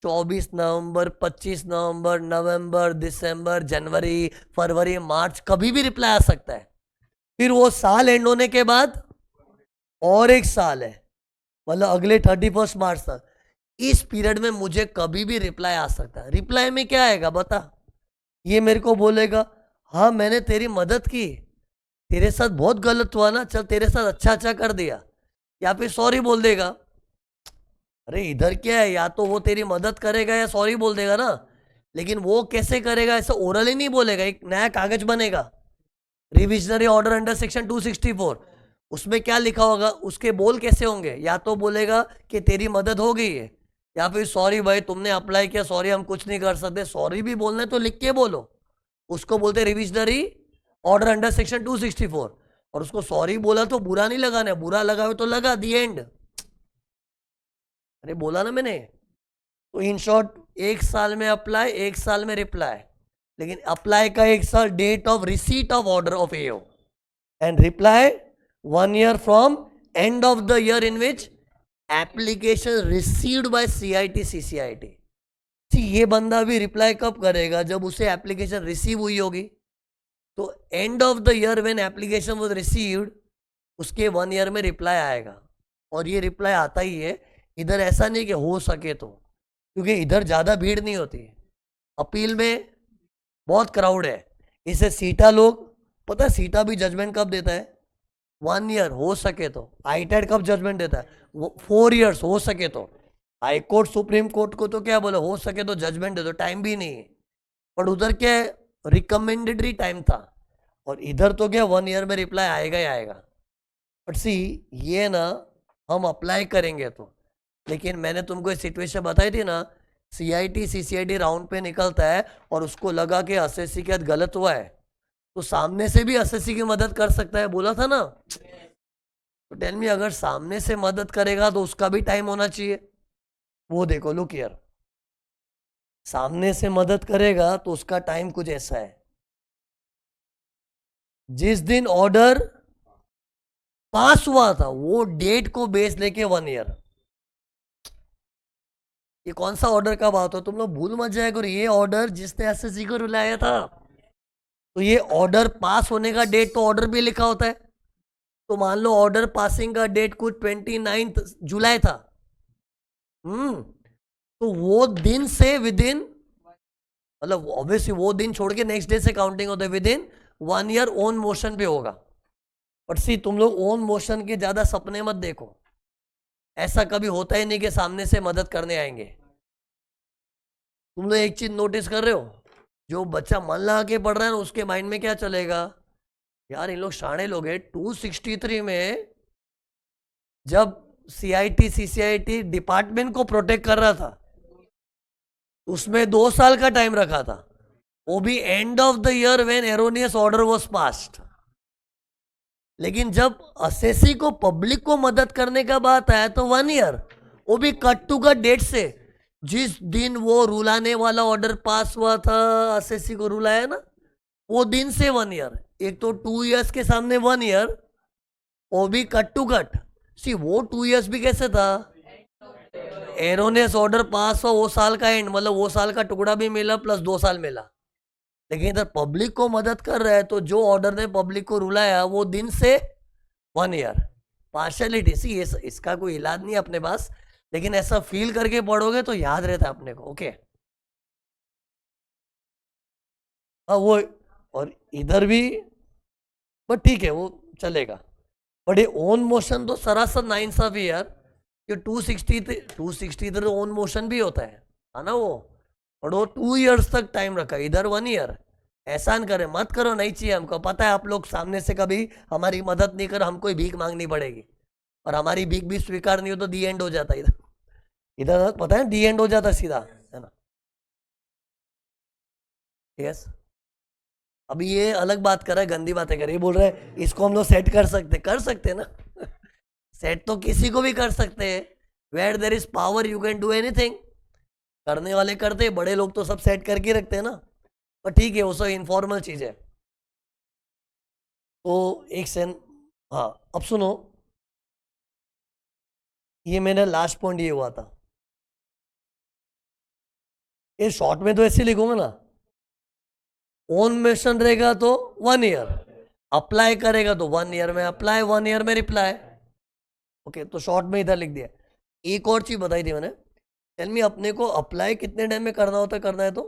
24 नवंबर, 25 नवंबर, नवंबर, दिसंबर, जनवरी, फरवरी, मार्च, कभी भी रिप्लाई आ सकता है। फिर वो साल एंड होने के बाद और एक साल है, मतलब अगले 31 मार्च तक, इस पीरियड में मुझे कभी भी रिप्लाई आ सकता है। रिप्लाई में क्या आएगा बता? ये मेरे को बोलेगा हाँ मैंने तेरी मदद की, तेरे साथ बहुत गलत हुआ ना, चल तेरे साथ अच्छा अच्छा कर दिया, या फिर सॉरी बोल देगा। अरे इधर क्या है, या तो वो तेरी मदद करेगा या सॉरी बोल देगा ना। लेकिन वो कैसे करेगा? ऐसा ओरल ही नहीं बोलेगा, एक नया कागज बनेगा, रिविजनरी ऑर्डर अंडर सेक्शन 264, उसमें क्या लिखा होगा, उसके बोल कैसे होंगे? या तो बोलेगा कि तेरी मदद हो गई है, या फिर सॉरी भाई तुमने अप्लाई किया, सॉरी हम कुछ नहीं कर सकते। सॉरी भी बोलना है तो लिख के बोलो, उसको बोलते रिविजनरी ऑर्डर अंडर सेक्शन 264। और उसको सॉरी बोला तो बुरा नहीं लगाना है, बुरा लगा हो तो लगा दी एंड। अरे बोला ना मैंने। तो इन शॉर्ट 1 साल में अप्लाई, 1 साल में रिप्लाई। लेकिन अप्लाई का 1 साल date of receipt of order of AO, and reply 1 year from end of the year in which application received by CIT CCIT. ये बंदा भी रिप्लाई कब करेगा? जब उसे एप्लीकेशन रिसीव हुई होगी। तो and of the year when application was received, उसके 1 ईयर में रिप्लाई आएगा। और ये रिप्लाई आता ही है। इधर ऐसा नहीं कि हो सके तो, क्योंकि इधर ज़्यादा भीड़ नहीं होती है, अपील में बहुत क्राउड है। इसे सीटा लोग, पता है सीटा भी जजमेंट कब देता है? 1 ईयर हो सके तो। आईटेट कब जजमेंट देता है? 4 ईयर्स हो सके तो। हाई कोर्ट सुप्रीम कोर्ट को तो क्या बोले, हो सके तो जजमेंट दे दो, टाइम भी नहीं है। पर उधर क्या रिकमेंडेटरी टाइम था, और इधर तो क्या 1 ईयर में रिप्लाई आएगा ही आएगा। बट सी ये ना, हम अप्लाई करेंगे तो, लेकिन मैंने तुमको एक सिचुएशन बताई थी ना CIT CCIT राउंड पे निकलता है और उसको लगा कि एसएससी के गलत हुआ है, तो सामने से भी एसएससी की मदद कर सकता है, बोला था ना। तो टेल मी, अगर सामने से मदद करेगा तो उसका भी टाइम होना चाहिए। वो देखो, लुक हियर, सामने से मदद करेगा तो उसका टाइम कुछ ऐसा है, जिस दिन ऑर्डर पास हुआ था वो डेट को बेस लेके 1 ईयर। ये कौन सा ऑर्डर का बात हो, तुम लोग भूल मत जाए करो, ये ऑर्डर जिसने एसएससी को रुलाया था। तो ये ऑर्डर पास होने का डेट तो ऑर्डर भी लिखा होता है। तो मान लो ऑर्डर पासिंग का डेट कुछ 29 जुलाई था। तो वो दिन से विद इन, मतलब ऑब्वियसली वो दिन छोड़ के नेक्स्ट डे से काउंटिंग होता है, with in 1 year own motion पे होगा। बट सी, तुम लोग ओन मोशन के ज्यादा सपने मत देखो, ऐसा कभी होता ही नहीं कि सामने से मदद करने आएंगे। तुम लोग एक चीज नोटिस कर रहे हो, जो बच्चा मन लगा के पढ़ रहा है ना, उसके माइंड में क्या चलेगा, यार इन लोग शाणे लोग हैं। 263 में जब CIT CCIT डिपार्टमेंट को प्रोटेक्ट कर रहा था, उसमें 2 साल का टाइम रखा था, वो भी and of the year when erroneous order was passed. लेकिन जब एसएससी को पब्लिक को मदद करने का बात आया तो 1 ईयर, वो भी कट टू कट डेट से, जिस दिन वो रूल आने वाला ऑर्डर पास हुआ था, एसएससी को रूल आया ना, वो दिन से 1 ईयर। एक तो 2 इयर्स के सामने 1 ईयर, वो भी कट टू कट। सी, वो 2 इयर्स भी कैसे था, एरोनियस ऑर्डर पास हुआ वो साल का एंड, मतलब वो साल का टुकड़ा भी मिला प्लस 2 साल मिला। लेकिन इधर पब्लिक को मदद कर रहा है, तो जो ऑर्डर ने पब्लिक को रुलाया वो दिन से 1 ईयर। पार्शलिटी, सी इसका कोई इलाज नहीं है अपने पास, लेकिन ऐसा फील करके पढ़ोगे तो याद रहता है अपने को। ओके, वो और इधर भी, बट ठीक है वो चलेगा। बट ये ओन मोशन तो सरासर नाइंसाफी यार, ये 260 तो ओन मोशन भी होता है ना वो, और वो 2 इयर्स तक टाइम रखा, इधर 1 ईयर। एहसान करे मत करो, नहीं चाहिए हमको, पता है आप लोग सामने से कभी हमारी मदद नहीं करो, हमको भीख मांगनी पड़ेगी, और हमारी भीख भी स्वीकार नहीं हो तो दी एंड हो जाता इधर, इधर पता है दी एंड हो जाता सीधा, है ना। यस, अभी ये अलग बात कर रहा है, गंदी बातें कर रही है, बोल रहा है इसको हम लोग सेट कर सकते ना सेट तो किसी को भी कर सकते हैं, where there is power you can do anything. करने वाले करते हैं, बड़े लोग तो सब सेट करके रखते हैं ना, पर ठीक है वो सब इनफॉर्मल चीज है। तो एक सेन, हाँ अब सुनो, ये मेरा लास्ट पॉइंट ये हुआ था, ये शॉर्ट में तो ऐसे लिखूंगा ना, ओन मोशन रहेगा तो 1 ईयर, अप्लाई करेगा तो 1 ईयर में अप्लाई, 1 ईयर में रिप्लाई। ओके, तो शॉर्ट में इधर लिख दिया। एक और चीज बताई थी मैंने, टेल मी, अपने को अप्लाई कितने टाइम में करना होता है, करना है तो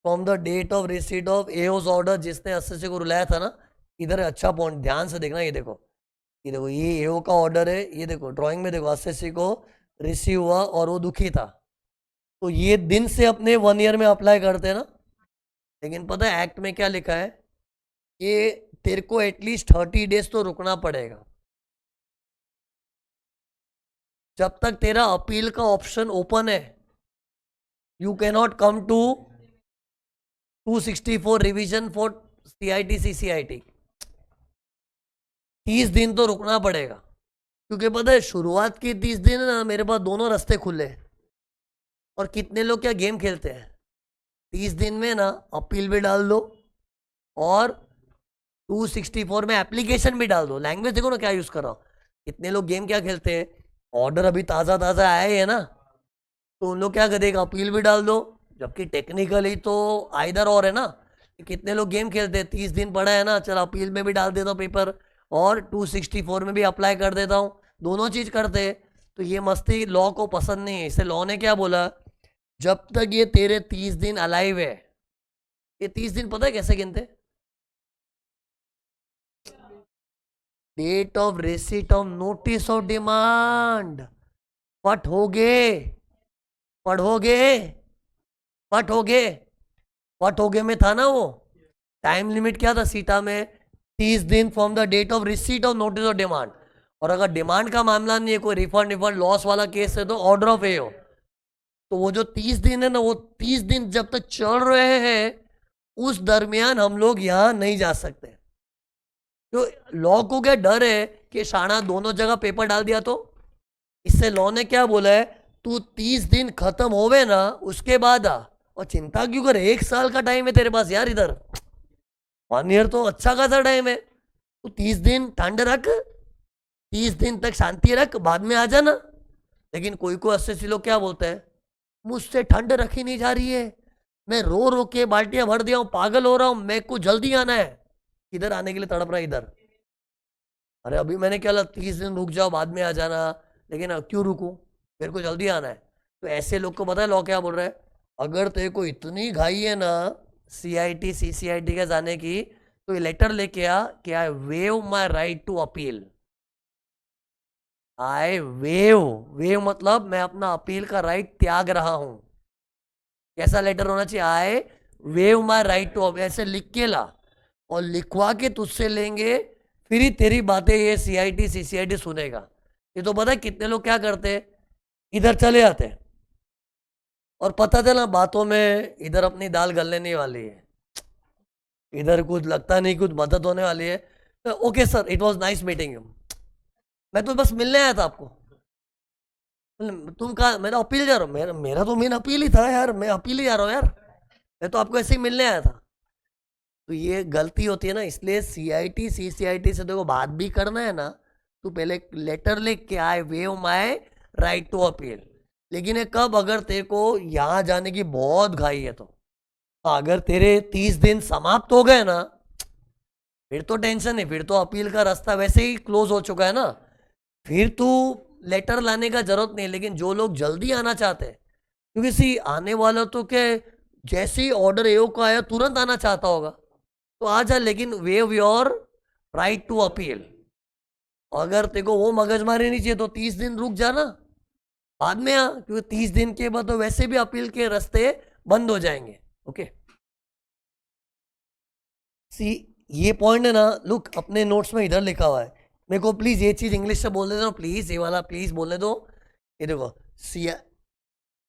from the date of receipt of AO's order, जिसने एसएससी को रुलाया था ना। इधर अच्छा पॉइंट ध्यान से देखना, ये देखो, ये देखो, ये एओ का ऑर्डर है, ये देखो ड्राइंग में देखो, एसएससी को रिसीव हुआ और वो दुखी था, तो ये दिन से अपने 1 ईयर में अप्लाई करते हैं ना। लेकिन पता है एक्ट में क्या लिखा है, ये तेरे को एटलीस्ट 30 डेज तो रुकना पड़ेगा, जब तक तेरा अपील का ऑप्शन ओपन है। You can not come to 264 revision for CIT CCIT, 30 दिन तो रुकना पड़ेगा, क्योंकि पता है शुरुआत के 30 दिन ना मेरे पास दोनों रास्ते खुले हैं। और कितने लोग क्या गेम खेलते हैं, 30 दिन में ना अपील भी डाल दो और 264 में एप्लीकेशन भी डाल दो। लैंग्वेज देखो ना क्या यूज कर रहा हूँ। कितने लोग गेम क्या खेलते हैं, ऑर्डर अभी ताज़ा ताज़ा आया ही है ना, तो उन लोग क्या करेगा, अपील भी डाल दो, जबकि टेक्निकली तो आइदर और है ना। कितने लोग गेम खेलते हैं, 30 दिन पड़ा है ना, चलो अपील में भी डाल देता हूँ पेपर, और 264 में भी अप्लाई कर देता हूँ, दोनों चीज़ करते हैं। तो ये मस्ती लॉ को पसंद नहीं है, इससे लॉ ने क्या बोला, जब तक ये तेरे 30 दिन अलाइव है, ये 30 दिन पता है कैसे गिनते, date of receipt of notice of demand. पढ़ोगे पढ़ोगे में था ना वो टाइम लिमिट क्या था सीटा में, 30 दिन from the date of receipt of notice of demand. और अगर डिमांड का मामला नहीं है, कोई रिफंड लॉस वाला केस है, तो ऑर्डर ऑफ ए हो, तो वो जो 30 दिन है ना, वो 30 दिन जब तक चल रहे हैं उस दरमियान हम लोग यहाँ नहीं जा सकते। तो लॉ को क्या डर है कि शाना दोनों जगह पेपर डाल दिया, तो इससे लॉ ने क्या बोला है, तू 30 दिन खत्म होवे ना उसके बाद आ, और चिंता क्यों कर, 1 साल का टाइम है तेरे पास यार, इधर 1 ईयर तो अच्छा खासा टाइम है, तू 30 दिन ठंड रख, 30 दिन तक शांति रख, बाद में आ जाना। लेकिन कोई कोई एसएससी लोग क्या बोलते हैं, मुझसे ठंड रखी नहीं जा रही है, मैं रो रो के बाल्टियां भर दिया हूं, पागल हो रहा हूं, मेरे को जल्दी आना है, इधर आने के लिए तड़प रहा है इधर। अरे अभी मैंने क्या, 30 दिन रुक जाओ बाद में आ जाना, लेकिन अब क्यों रुकूं, मेरे को जल्दी आना है। तो ऐसे लोग को पता है लॉ क्या बोल रहा है, अगर तेरे को इतनी घाई है ना CIT CCIT के जाने की, तो ये लेटर लेके आ कि I waive my right to appeal. I waive मतलब मैं अपना अपील का राइट त्याग रहा हूं। कैसा लेटर होना चाहिए, I waive my right to appeal, ऐसे लिख के ला और लिखवा के तुझसे लेंगे, फिर ही तेरी बातें ये CIT CCIT सुनेगा। ये तो पता है कितने लोग क्या करते हैं, इधर चले आते हैं और पता चला बातों में इधर अपनी दाल गलने नहीं वाली है, इधर कुछ लगता नहीं कुछ मदद होने वाली है। तो okay sir, it was nice meeting you, मैं तो बस मिलने आया था आपको। तुम कहा, मैं तो अपील जा रहा हूँ, मेरा तो मेन अपील ही था यार, मैं अपील ही जा रहा हूँ यार, मैं तो आपको ऐसे ही मिलने आया था। तो ये गलती होती है ना, इसलिए CIT CCIT से देखो बात भी करना है ना, तो पहले लेटर लिख के I waive my right to appeal. लेकिन ये कब, अगर तेरे को यहाँ जाने की बहुत घाई है, तो अगर तेरे 30 दिन समाप्त हो गए ना, फिर तो टेंशन नहीं, फिर तो अपील का रास्ता वैसे ही क्लोज हो चुका है ना, फिर तू लेटर लाने का जरूरत नहीं। लेकिन जो लोग जल्दी आना चाहते हैं, क्योंकि सी आने वाला तो क्या, जैसे ही ऑर्डर एओ का आया तुरंत आना चाहता होगा, तो आ जा, लेकिन waive your right to appeal. अगर तेरे को वो मगजमारी नहीं चाहिए तो 30 दिन रुक जाना, बाद में आ, क्योंकि 30 दिन के बाद तो वैसे भी अपील के रास्ते बंद हो जाएंगे। ओके, सी ये पॉइंट है ना, लुक अपने नोट्स में इधर लिखा हुआ है, मेरे को प्लीज ये चीज इंग्लिश से बोलने दो प्लीज, ये वाला प्लीज बोलने दो। ये देखो,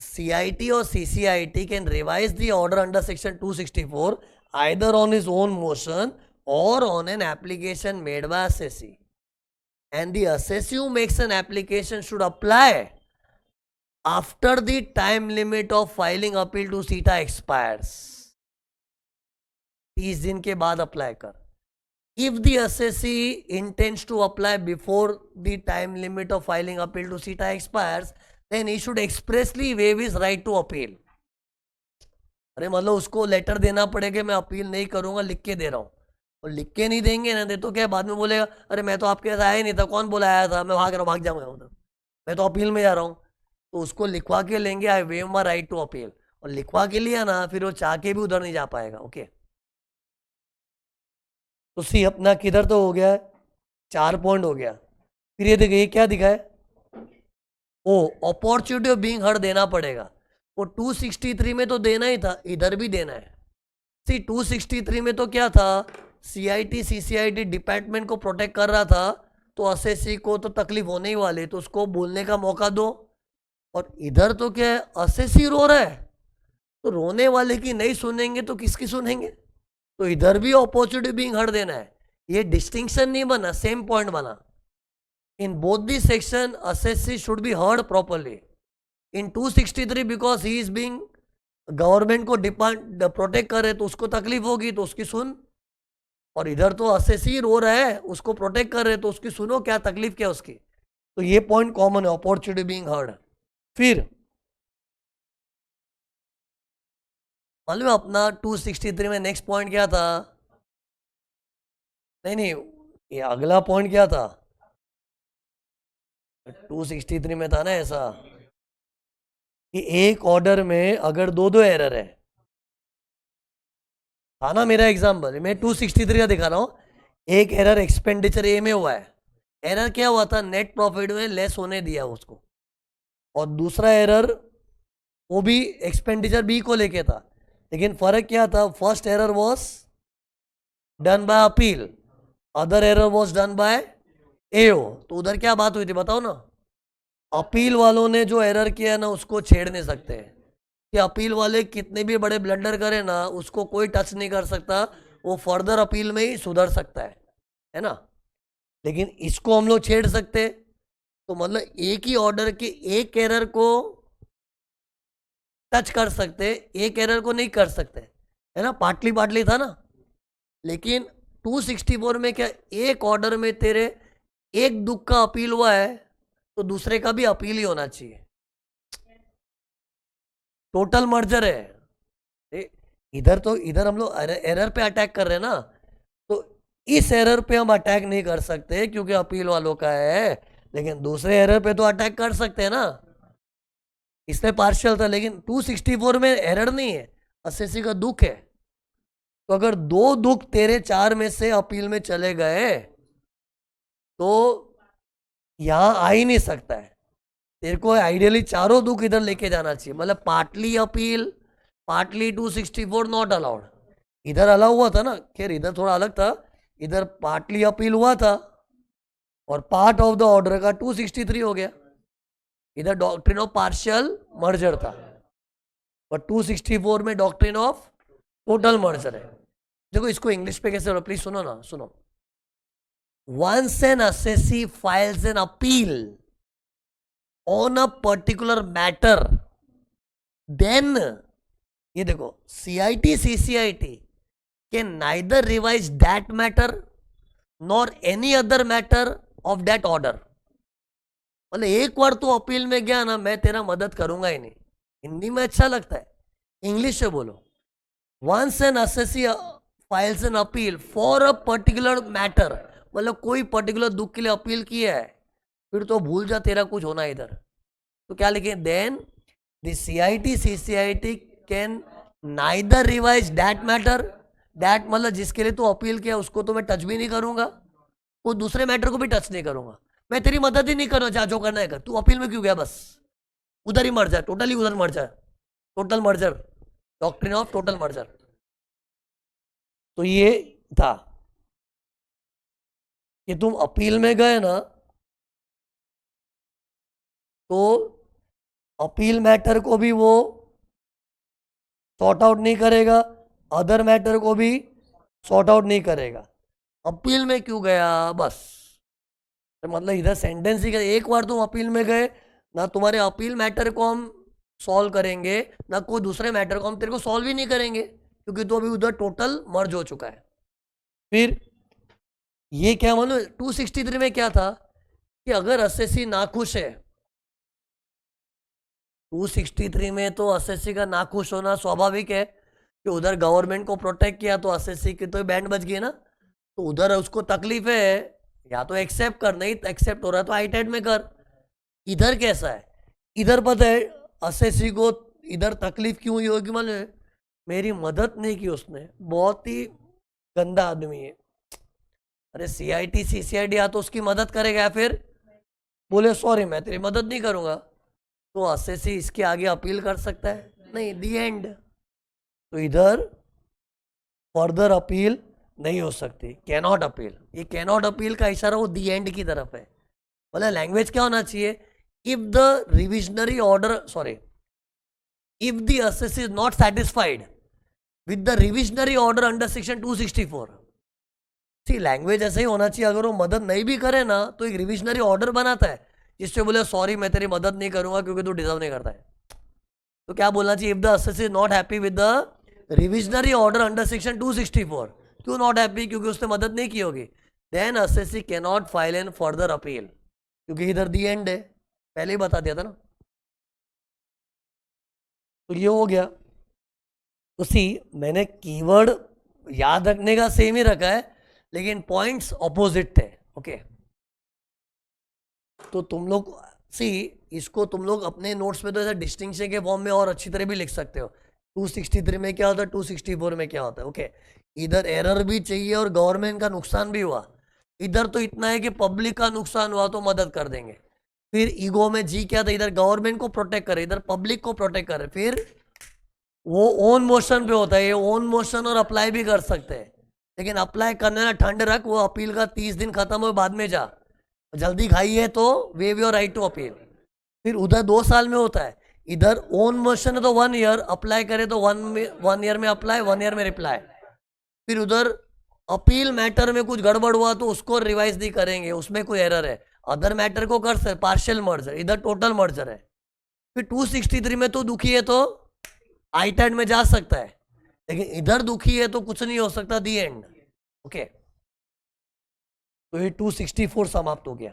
CIT और CCIT can revise the order under section 264 either on his own motion or on an application made by assessee, and the assessee who makes an application should apply after the time limit of filing appeal to CETA expires। 30 दिन के बाद apply कर। If the assessee intends to apply before the time limit of filing appeal to CETA expires, then he should expressly waive his right to appeal। अरे मतलब उसको letter देना पड़ेगा, मैं अपील नहीं करूंगा, लिख के दे रहा हूँ, और लिख के नहीं देंगे ना, दे तो क्या बाद में बोलेगा, अरे मैं तो आपके साथ आया ही नहीं था, कौन बोला आया था, मैं भाग जाऊंगा उधर, मैं तो अपील में जा रहा हूँ। तो उसको लिखवा के लेंगे, I waive my right to appeal, और लिखवा के लिया ना, फिर वो चाह के भी उधर नहीं जा पाएगा। ओके, तो सी अपना किधर तो हो गया है, 4 पॉइंट हो गया। फिर ये देखिए, ये क्या दिखा है, ओ अपॉर्चुनिटी ऑफ बीइंग हर्ड देना पड़ेगा, वो 263 में तो देना ही था, इधर भी देना है। सी 263 में तो क्या था, CIT CCIT डिपार्टमेंट को प्रोटेक्ट कर रहा था, तो असेसी को तो तकलीफ होने ही वाली, तो उसको बोलने का मौका दो। और इधर तो क्या है, असेसी रो रहा है, तो रोने वाले की नहीं सुनेंगे तो किसकी सुनेंगे, तो इधर भी अपॉर्चुनिटी बीइंग हर्ड देना है। ये डिस्टिंक्शन नहीं बना, सेम पॉइंट बना। In both the section assessee should be heard properly। In 263 because he is being government को डिपेंड प्रोटेक्ट करे, तो उसको तकलीफ होगी तो उसकी सुन, और इधर तो असेसी रो रहा है, उसको प्रोटेक्ट कर रहे, तो उसकी सुनो, क्या तकलीफ क्या उसकी। तो ये पॉइंट कॉमन है, अपॉर्चुनिटी बीइंग हर्ड। फिर मालूम है अपना 263 में नेक्स्ट पॉइंट क्या था, नहीं ये अगला पॉइंट क्या था, 263 में था ना ऐसा कि एक ऑर्डर में अगर दो एरर है, था ना मेरा एग्जाम्पल, मैं 263 का दिखा रहा हूँ। एक एरर एक्सपेंडिचर ए में हुआ है, एरर क्या हुआ था, नेट प्रॉफिट में लेस होने दिया उसको, और दूसरा एरर वो भी एक्सपेंडिचर बी को लेके था, लेकिन फर्क क्या था, first error was done by appeal, other error was done by A O, तो उधर क्या बात हुई थी बताओ ना। अपील वालों ने जो एरर किया ना उसको छेड़ नहीं सकते, कि अपील वाले कितने भी बड़े ब्लंडर करें ना उसको कोई टच नहीं कर सकता, वो फर्दर अपील में ही सुधर सकता है ना। लेकिन इसको हम लोग छेड़ सकते, तो मतलब एक ही ऑर्डर के एक एरर को टच कर सकते, एक एरर को नहीं कर सकते, है ना। पार्टली पार्टली था ना। लेकिन 264 में क्या, एक ऑर्डर में तेरे एक दुख का अपील हुआ है तो दूसरे का भी अपील ही होना चाहिए। टोटल मर्जर है। इधर हम लोग एरर पे अटैक कर रहे हैं ना, तो इस एरर पे हम अटैक नहीं कर सकते क्योंकि अपील वालों का है, लेकिन दूसरे एरर पे तो अटैक कर सकते हैं ना। इसमें पार्शियल था, लेकिन 264 में एरर नहीं है, असेसी का दुख है। तो अगर दो दुख तेरे चार में से अपील में चले गए तो यहां आ ही नहीं सकता है। तेरे को आइडियली चारों दुख इधर लेके जाना चाहिए, मतलब partly appeal, partly 264 not allowed. इधर अलाउ हुआ था ना, खैर इधर थोड़ा अलग था, इधर पार्टली अपील हुआ था और पार्ट ऑफ द ऑर्डर का 263 हो गया। इधर डॉक्ट्रिन ऑफ पार्शियल मर्जर था और 264 में डॉक्ट्रिन ऑफ टोटल मर्जर है। देखो इसको इंग्लिश पे कैसे हो, प्लीज सुनो ना, सुनो। Once an assessee files an appeal on a particular matter, then ये देखो CIT CCIT can neither revise that matter nor any other matter of that order. मतलब एक बार तो अपील में गया ना, मैं तेरा मदद करूंगा ही नहीं। हिंदी में अच्छा लगता है, इंग्लिश से बोलो। Once an assessee files an appeal for a particular matter, मतलब कोई पर्टिकुलर दुख के लिए अपील किया है, फिर तो भूल जा तेरा कुछ होना इधर। तो क्या लिखे, then the CIT CCIT can neither revise that matter. That मतलब जिसके लिए तू अपील किया उसको तो मैं टच भी नहीं करूंगा, वो दूसरे मैटर को भी टच नहीं करूंगा, मैं तेरी मदद ही नहीं करूंगा, चाहे जो करना है कर, तू अपील में क्यों गया, बस उधर ही मर जाए, टोटली उधर मर जाए। Total merger, doctrine of total merger. तो ये था कि तुम अपील में गए ना तो अपील मैटर को भी वो सॉर्ट आउट नहीं करेगा, अदर मैटर को भी सॉर्ट आउट नहीं करेगा। अपील में क्यों गया बस, तो मतलब इधर सेंटेंस ही एक बार तुम अपील में गए ना, तुम्हारे अपील मैटर को हम सॉल्व करेंगे ना, कोई दूसरे मैटर को हम तेरे को सॉल्व ही नहीं करेंगे क्योंकि तो अभी उधर टोटल मर्ज हो चुका है। फिर ये क्या मानो 263 में क्या था कि अगर असेसी नाखुश है, 263 में तो असेसी का नाखुश होना स्वाभाविक है कि उधर गवर्नमेंट को प्रोटेक्ट किया तो असेसी की तो बैंड बच गई ना, तो उधर उसको तकलीफ है, या तो एक्सेप्ट कर, नहीं एक्सेप्ट हो रहा तो आईटेड में कर। इधर कैसा है, इधर पता है असेसी को इधर तकलीफ क्यों हुई होगी, मालूम, मेरी मदद नहीं की उसने, बहुत ही गंदा आदमी है। अरे CIT CCID या तो उसकी मदद करेगा या फिर बोले सॉरी मैं तेरी मदद नहीं करूंगा, तो असेसी इसके आगे अपील कर सकता है नहीं, दी एंड। तो इधर फर्दर अपील नहीं हो सकती, कैनॉट अपील। ये कैनॉट अपील का इशारा वो दी एंड की तरफ है। मतलब लैंग्वेज क्या होना चाहिए, if the revisionary order, sorry, if the assessee is not satisfied with the revisionary order under section 264। See language ऐसे ही होना चाहिए, अगर वो मदद नहीं भी करे ना तो एक रिविजनरी ऑर्डर बनाता है जिससे बोले सॉरी मैं तेरी मदद नहीं करूंगा क्योंकि तू डिजर्व नहीं करता है। तो क्या बोलना चाहिए, if the assessee is not happy with the revisionary order under section 264, क्यों नॉट हैप्पी, क्योंकि उसने मदद नहीं की होगी, then assessee can not file an further appeal, क्योंकि इधर दी एंड है, पहले ही बता दिया था ना। तो ये हो गया। तो सी मैंने कीवर्ड याद रखने का सेम ही रखा है लेकिन पॉइंट्स ऑपोजिट थे, ओके। तो तुम लोग सी इसको तुम लोग अपने नोट्स में तो ऐसा डिस्टिंक्शन के फॉर्म में और अच्छी तरह भी लिख सकते हो। 263 में क्या होता है, 264 में क्या होता है, ओके। इधर एरर भी चाहिए और गवर्नमेंट का नुकसान भी हुआ, इधर तो इतना है कि पब्लिक का नुकसान हुआ तो मदद कर देंगे। फिर ईगो में जी क्या था, इधर गवर्नमेंट को प्रोटेक्ट करे, इधर पब्लिक को प्रोटेक्ट करे। फिर वो ओन मोशन पे होता है, ये ओन मोशन और अप्लाई भी कर सकते हैं, लेकिन अप्लाई करने ना ठंड रख, वो अपील का 30 दिन खत्म हो बाद में जा, जल्दी खाई है तो waive your right to appeal. फिर उधर 2 साल में होता है, इधर ओन मोशन है तो 1 ईयर, अप्लाई करे तो 1 ईयर में अप्लाई, 1 ईयर में रिप्लाई। फिर उधर अपील मैटर में कुछ गड़बड़ हुआ तो उसको रिवाइज नहीं करेंगे, उसमें कोई एरर है, अदर मैटर को कर सकते, पार्शियल मर्जर, इधर टोटल मर्जर है। फिर 263 में तो दुखी है तो आईटैड में जा सकता है, लेकिन इधर दुखी है तो कुछ नहीं हो सकता, दी एंड। ओके, तो ये 264 समाप्त हो गया।